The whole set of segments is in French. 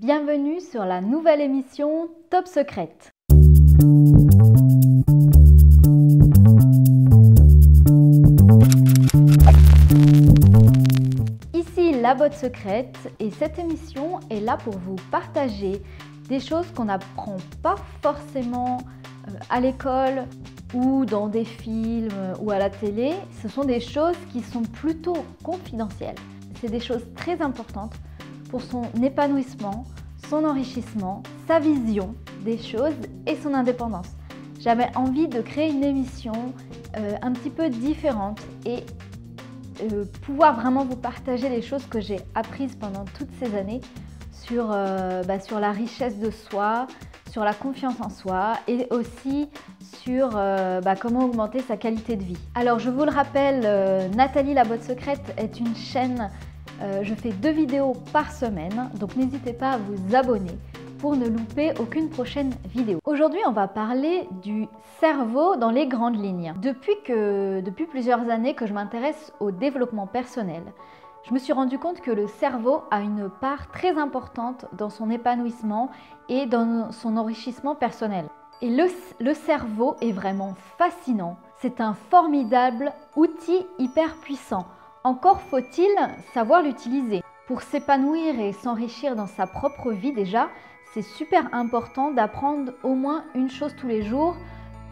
Bienvenue sur la nouvelle émission Top Secrète. Ici la botte secrète et cette émission est là pour vous partager des choses qu'on n'apprend pas forcément à l'école ou dans des films ou à la télé. Ce sont des choses qui sont plutôt confidentielles. C'est des choses très importantes pour son épanouissement, son enrichissement, sa vision des choses et son indépendance. J'avais envie de créer une émission un petit peu différente et pouvoir vraiment vous partager les choses que j'ai apprises pendant toutes ces années sur la richesse de soi, sur la confiance en soi et aussi sur comment augmenter sa qualité de vie. Alors je vous le rappelle, Nathalie la botte secrète est une chaîne, je fais 2 vidéos par semaine, donc n'hésitez pas à vous abonner pour ne louper aucune prochaine vidéo. Aujourd'hui, on va parler du cerveau dans les grandes lignes. Depuis plusieurs années que je m'intéresse au développement personnel, je me suis rendu compte que le cerveau a une part très importante dans son épanouissement et dans son enrichissement personnel. Et le cerveau est vraiment fascinant. C'est un formidable outil hyper puissant. Encore faut-il savoir l'utiliser. Pour s'épanouir et s'enrichir dans sa propre vie déjà, c'est super important d'apprendre au moins une chose tous les jours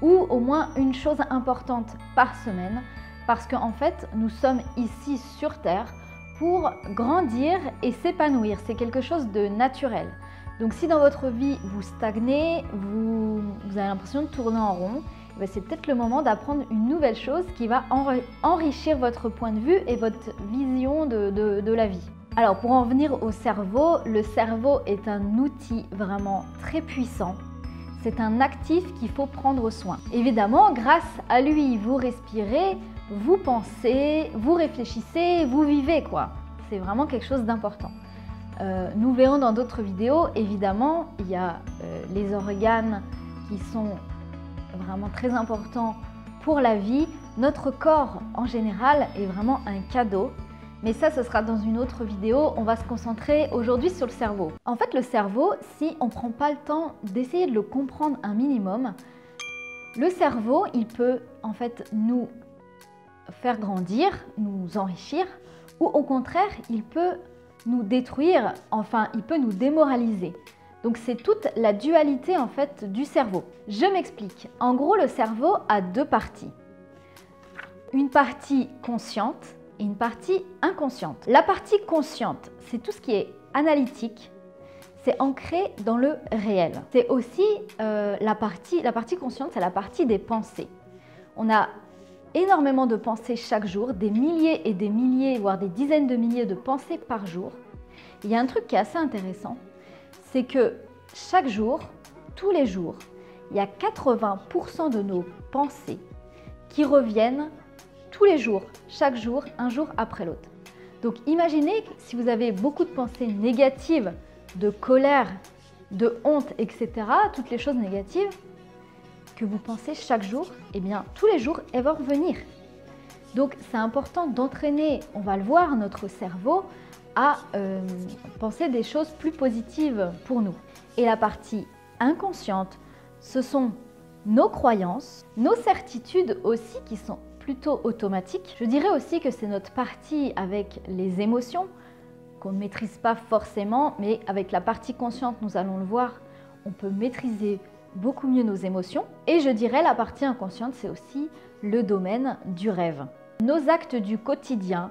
ou au moins une chose importante par semaine parce qu'en fait, nous sommes ici sur Terre pour grandir et s'épanouir. C'est quelque chose de naturel. Donc si dans votre vie vous stagnez, vous avez l'impression de tourner en rond, c'est peut-être le moment d'apprendre une nouvelle chose qui va enrichir votre point de vue et votre vision de la vie. Alors pour en venir au cerveau, le cerveau est un outil vraiment très puissant. C'est un actif qu'il faut prendre soin. Évidemment, grâce à lui, vous respirez, vous pensez, vous réfléchissez, vous vivez quoi. C'est vraiment quelque chose d'important. Nous verrons dans d'autres vidéos, évidemment, il y a les organes qui sont vraiment très importants pour la vie. Notre corps en général est vraiment un cadeau. Mais ça, ce sera dans une autre vidéo. On va se concentrer aujourd'hui sur le cerveau. En fait, le cerveau, si on ne prend pas le temps d'essayer de le comprendre un minimum, le cerveau, il peut en fait nous faire grandir, nous enrichir, ou au contraire, il peut nous détruire, enfin, il peut nous démoraliser. Donc c'est toute la dualité en fait du cerveau. Je m'explique. En gros, le cerveau a 2 parties. Une partie consciente et une partie inconsciente. La partie consciente, c'est tout ce qui est analytique, c'est ancré dans le réel. C'est aussi la partie consciente, c'est la partie des pensées. On a énormément de pensées chaque jour, des milliers et des milliers, voire des dizaines de milliers de pensées par jour. Il y a un truc qui est assez intéressant, c'est que chaque jour, tous les jours, il y a 80% de nos pensées qui reviennent tous les jours, chaque jour, un jour après l'autre. Donc imaginez si vous avez beaucoup de pensées négatives, de colère, de honte, etc., toutes les choses négatives que vous pensez chaque jour, eh bien tous les jours, elles vont revenir. Donc c'est important d'entraîner, on va le voir, notre cerveau à penser des choses plus positives pour nous. Et la partie inconsciente, ce sont nos croyances, nos certitudes aussi qui sont plutôt automatiques. Je dirais aussi que c'est notre partie avec les émotions qu'on ne maîtrise pas forcément, mais avec la partie consciente, nous allons le voir, on peut maîtriser beaucoup mieux nos émotions. Et je dirais la partie inconsciente, c'est aussi le domaine du rêve. Nos actes du quotidien,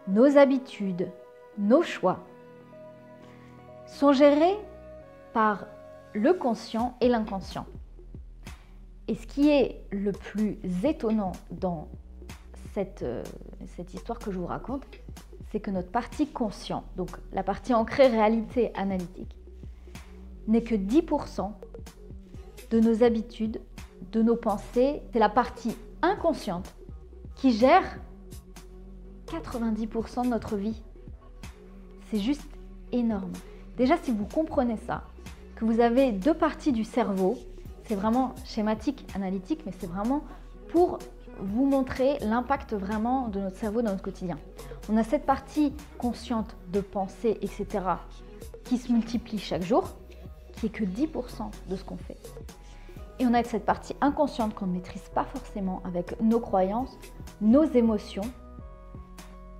nos habitudes, nos choix sont gérés par le conscient et l'inconscient. Et ce qui est le plus étonnant dans cette histoire que je vous raconte, c'est que notre partie consciente, donc la partie ancrée réalité analytique, n'est que 10% de nos habitudes, de nos pensées. C'est la partie inconsciente qui gère 90% de notre vie. C'est juste énorme. Déjà, si vous comprenez ça, que vous avez 2 parties du cerveau, c'est vraiment schématique, analytique, mais c'est vraiment pour vous montrer l'impact vraiment de notre cerveau dans notre quotidien. On a cette partie consciente de pensée, etc., qui se multiplie chaque jour, qui est que 10% de ce qu'on fait. Et on a cette partie inconsciente qu'on ne maîtrise pas forcément avec nos croyances, nos émotions,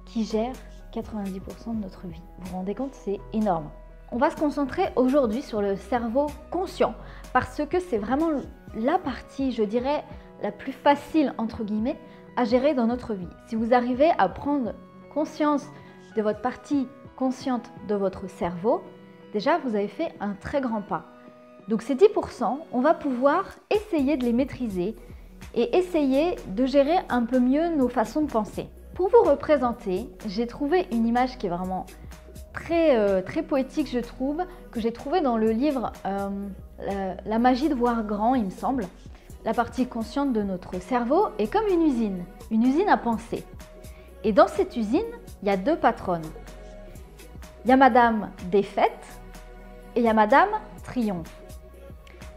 qui gèrent 90% de notre vie. Vous vous rendez compte, c'est énorme. On va se concentrer aujourd'hui sur le cerveau conscient parce que c'est vraiment la partie, je dirais, la plus facile, entre guillemets, à gérer dans notre vie. Si vous arrivez à prendre conscience de votre partie consciente de votre cerveau, déjà vous avez fait un très grand pas. Donc ces 10%, on va pouvoir essayer de les maîtriser et essayer de gérer un peu mieux nos façons de penser. Pour vous représenter, j'ai trouvé une image qui est vraiment très poétique, je trouve, que j'ai trouvé dans le livre La magie de voir grand, il me semble. La partie consciente de notre cerveau est comme une usine à penser. Et dans cette usine, il y a deux patronnes. Il y a Madame Défaite et il y a Madame Triomphe.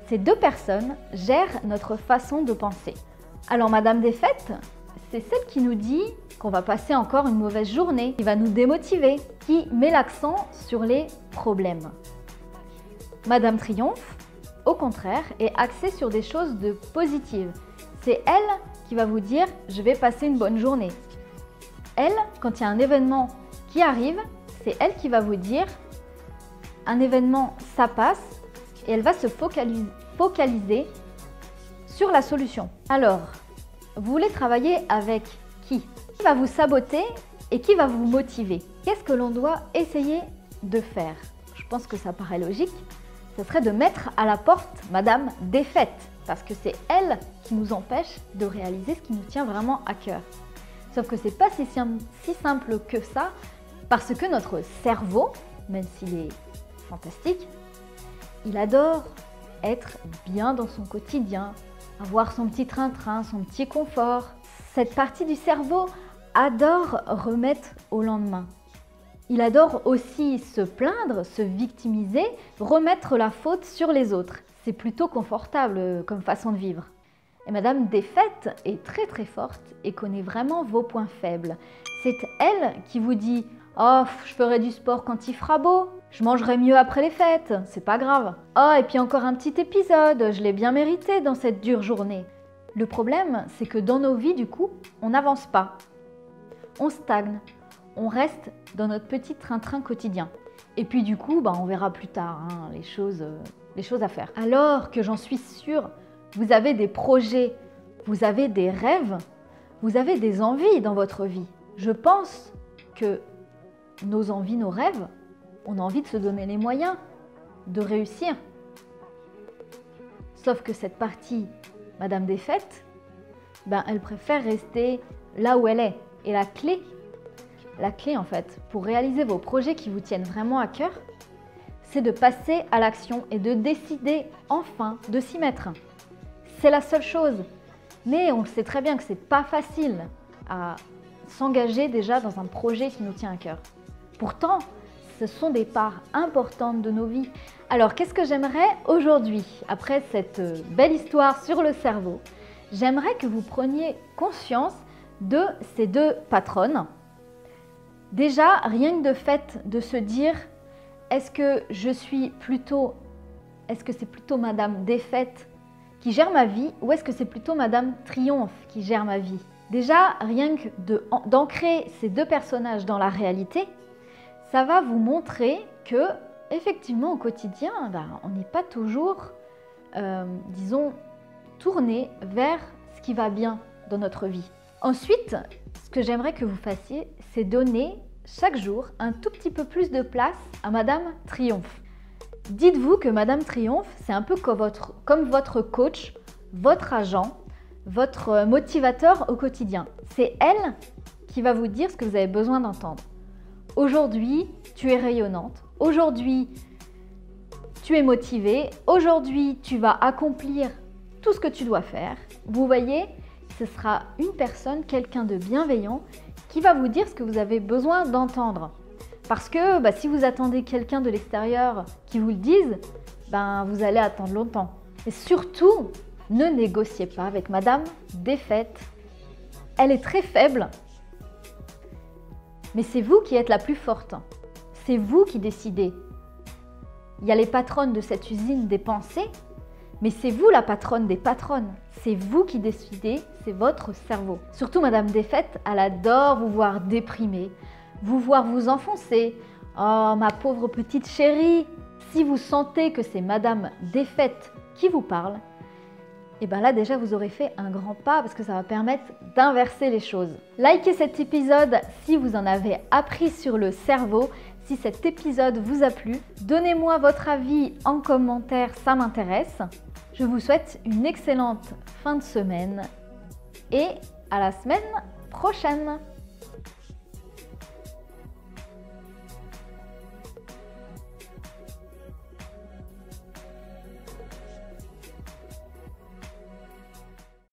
Ces deux personnes gèrent notre façon de penser. Alors Madame Défaite, c'est celle qui nous dit qu'on va passer encore une mauvaise journée, qui va nous démotiver, qui met l'accent sur les problèmes. Madame Triomphe, au contraire, est axée sur des choses de positives. C'est elle qui va vous dire « je vais passer une bonne journée ». Elle, quand il y a un événement qui arrive, c'est elle qui va vous dire « un événement, ça passe » et elle va se focaliser sur la solution. Alors, vous voulez travailler avec qui? Qui va vous saboter et qui va vous motiver? Qu'est-ce que l'on doit essayer de faire? Je pense que ça paraît logique. Ce serait de mettre à la porte Madame Défaite, parce que c'est elle qui nous empêche de réaliser ce qui nous tient vraiment à cœur. Sauf que c'est pas si simple que ça, parce que notre cerveau, même s'il est fantastique, il adore être bien dans son quotidien, avoir son petit train-train, son petit confort. Cette partie du cerveau adore remettre au lendemain. Il adore aussi se plaindre, se victimiser, remettre la faute sur les autres. C'est plutôt confortable comme façon de vivre. Et Madame Défaite est très forte et connaît vraiment vos points faibles. C'est elle qui vous dit « Oh, je ferai du sport quand il fera beau, je mangerai mieux après les fêtes, c'est pas grave. Oh, et puis encore un petit épisode, je l'ai bien mérité dans cette dure journée. » Le problème, c'est que dans nos vies, du coup, on n'avance pas. On stagne, on reste dans notre petit train-train quotidien. Et puis du coup, on verra plus tard les choses à faire. Alors que j'en suis sûre, vous avez des projets, vous avez des rêves, vous avez des envies dans votre vie. Je pense que nos envies, nos rêves, on a envie de se donner les moyens de réussir. Sauf que cette partie, Madame Défaite, elle préfère rester là où elle est. Et la clé en fait, pour réaliser vos projets qui vous tiennent vraiment à cœur, c'est de passer à l'action et de décider enfin de s'y mettre. C'est la seule chose. Mais on sait très bien que c'est pas facile à s'engager déjà dans un projet qui nous tient à cœur. Pourtant, ce sont des parts importantes de nos vies. Alors, qu'est-ce que j'aimerais aujourd'hui, après cette belle histoire sur le cerveau? J'aimerais que vous preniez conscience de ces deux patronnes. Déjà, rien que de fait de se dire, est-ce que c'est plutôt Madame Défaite qui gère ma vie ou est-ce que c'est plutôt Madame Triomphe qui gère ma vie? Déjà, rien que d'ancrer ces deux personnages dans la réalité, ça va vous montrer que, effectivement, au quotidien, on n'est pas toujours, disons, tourné vers ce qui va bien dans notre vie. Ensuite, ce que j'aimerais que vous fassiez, c'est donner chaque jour un tout petit peu plus de place à Madame Triomphe. Dites-vous que Madame Triomphe, c'est un peu comme votre coach, votre agent, votre motivateur au quotidien. C'est elle qui va vous dire ce que vous avez besoin d'entendre. Aujourd'hui, tu es rayonnante. Aujourd'hui, tu es motivée. Aujourd'hui, tu vas accomplir tout ce que tu dois faire. Vous voyez, ce sera une personne, quelqu'un de bienveillant qui va vous dire ce que vous avez besoin d'entendre. Parce que si vous attendez quelqu'un de l'extérieur qui vous le dise, vous allez attendre longtemps. Et surtout, ne négociez pas avec Madame Défaite. Elle est très faible, mais c'est vous qui êtes la plus forte. C'est vous qui décidez. Il y a les patronnes de cette usine des pensées, mais c'est vous la patronne des patronnes. C'est vous qui décidez, c'est votre cerveau. Surtout Madame Défaite, elle adore vous voir déprimée, vous voir vous enfoncer. Oh, ma pauvre petite chérie, si vous sentez que c'est Madame Défaite qui vous parle, et bien là déjà vous aurez fait un grand pas parce que ça va permettre d'inverser les choses. Likez cet épisode si vous en avez appris sur le cerveau. Si cet épisode vous a plu, donnez-moi votre avis en commentaire, ça m'intéresse. Je vous souhaite une excellente fin de semaine et à la semaine prochaine.